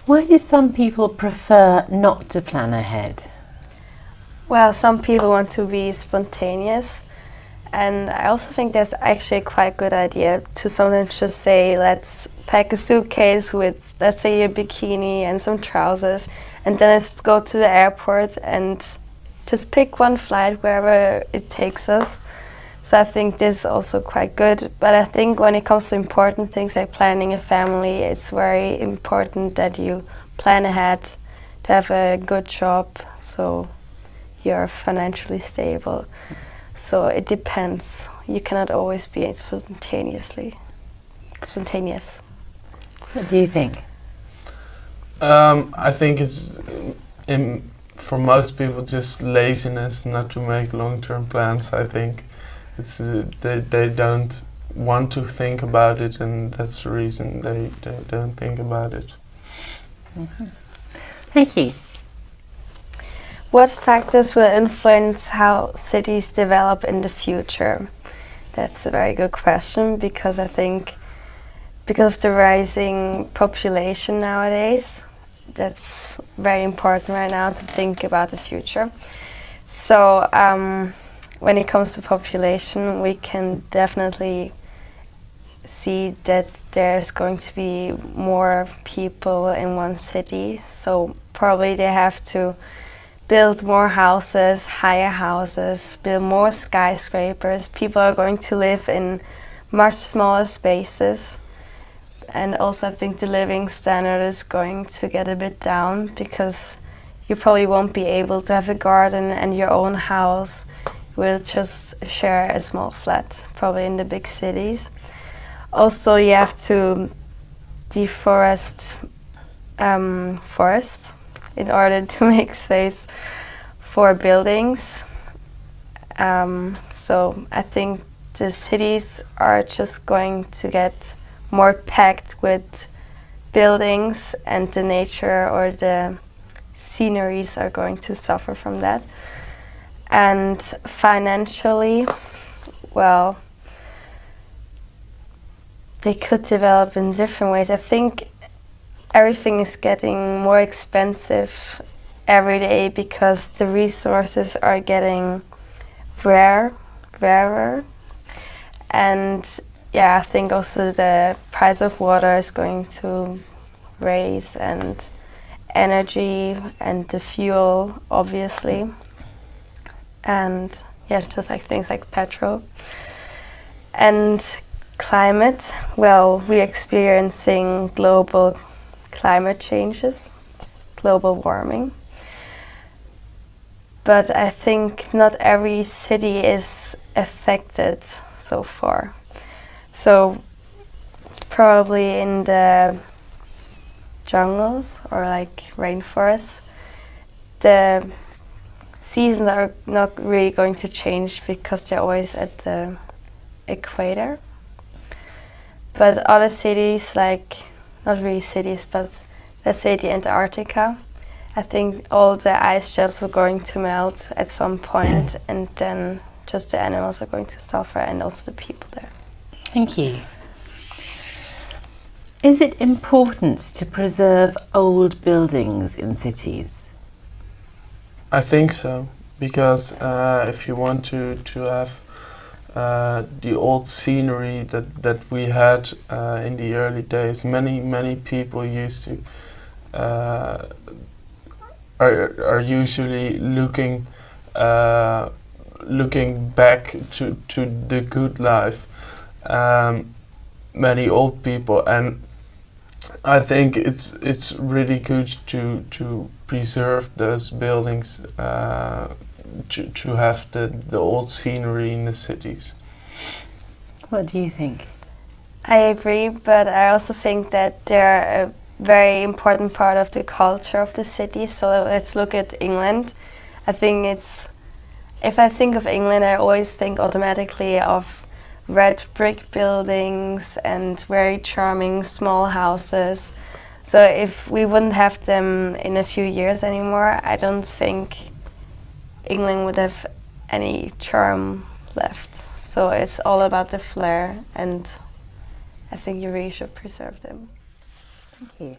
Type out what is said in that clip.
Why do some people prefer not to plan ahead? Well, some people want to be spontaneous, and I also think that's actually a quite good idea to sometimes just say, let's pack a suitcase with, let's say, a bikini and some trousers, and then let's go to the airport and just pick one flight wherever it takes us. So I think this is also quite good. But I think when it comes to important things like planning a family, it's very important that you plan ahead to have a good job, so you're financially stable. So it depends. You cannot always be spontaneous. What do you think? I think it's for most people just laziness not to make long-term plans. I think it's they don't want to think about it, and that's the reason they don't think about it. Mm-hmm. Thank you. What factors will influence how cities develop in the future? That's a very good question, because I think because of the rising population nowadays, that's very important right now to think about the future. So when it comes to population, we can definitely see that there's going to be more people in one city. So probably they have to build more houses, higher houses, build more skyscrapers. People are going to live in much smaller spaces. And also I think the living standard is going to get a bit down, because you probably won't be able to have a garden and your own house. You will just share a small flat, probably in the big cities. Also, you have to deforest forests in order to make space for buildings. So I think the cities are just going to get more packed with buildings, and the nature or the sceneries are going to suffer from that. And financially, well, they could develop in different ways. I think everything is getting more expensive every day because the resources are getting rarer. And yeah, I think also the price of water is going to raise, and energy and the fuel, obviously. And yeah, just like things like petrol. And climate, well, we're experiencing global climate changes, global warming. But I think not every city is affected so far. So probably in the jungles or like rainforests, the seasons are not really going to change because they're always at the equator. But other cities, like, not really cities, but let's say the Antarctica, I think all the ice shelves are going to melt at some point, and then just the animals are going to suffer, and also the people there. Thank you. Is it important to preserve old buildings in cities? I think so, because if you want to have the old scenery that we had in the early days, many people used to are usually looking back to the good life. Many old people, and I think it's really good to preserve those buildings, to have the old scenery in the cities. What do you think? I agree, but I also think that they're a very important part of the culture of the city. So let's look at England. I think if I think of England, I always think automatically of red brick buildings and very charming small houses. So if we wouldn't have them in a few years anymore, I don't think England would have any charm left. So it's all about the flair, and I think you really should preserve them. Thank you.